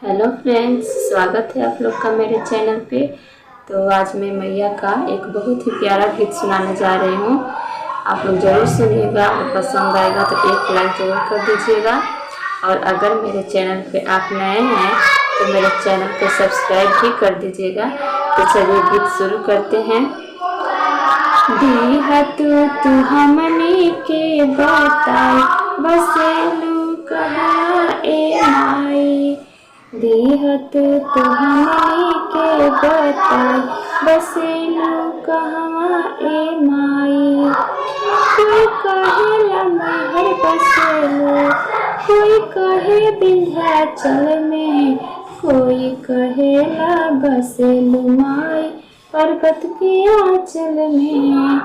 Hello friends, स्वागत है आप लोग का मेरे चैनल पे। तो आज मैं मैया का एक बहुत ही प्यारा गीत सुनाने जा रही हूँ। आप लोग ज़रूर सुनिएगा और पसंद आएगा तो एक लाइक ज़रूर कर दीजिएगा। और अगर मेरे चैनल पे आप नए हैं तो मेरे चैनल को सब्सक्राइब भी कर दीजिएगा। तो चलिए गीत शुरू करते हैं। दीहा तू हमनी के बताई बसेलू कहाँ ए माई। दीहा तू हमनी के बताई बसेलू कहाँ ए माई। कोई कहेला महर बसेलू, कोई कहे विंध्याचल में, कोई कहेला बसेलू माई पर्वत के आंचल में।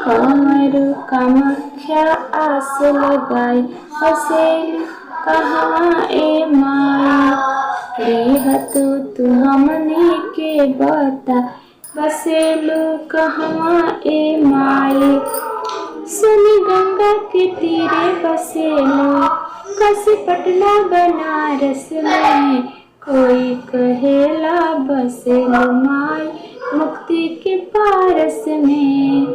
कामरू कामाख्या आस लगाई बसेलू कहाँ ए माई। दीहा तू हमनी के बता बसेलू कहाँ ए माई। सुनी गंगा के तीरे बसेलू काशी पटना बनारस में, कोई कहेला बसेलू माई मुक्ति के पारस में।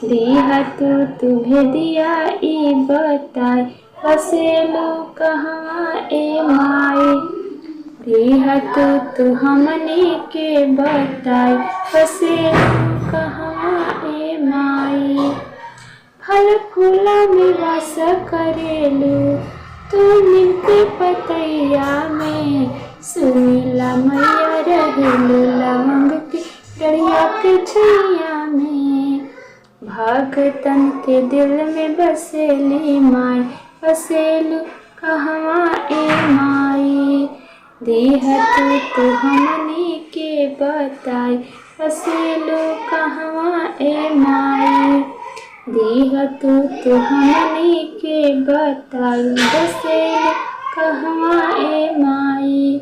दीहा तू भेदिया ई बताई बसेलू कहाँ ए माई। दीहा तू हमनी के बताई बसेलू कहाँ ए माई। फल फूला में वास करेलू तू नीम के पतैया में, सुनीला मैया रहेलू लवंग के डरिया के छैया में। भगतन के दिल में बसेली माई बसेलू कहाँ ए माई। दीहा तू हमनी के बताई बसेलू कहाँ ए माई। दीहा तू हमनी के बताई बसेलू कहाँ ए माई।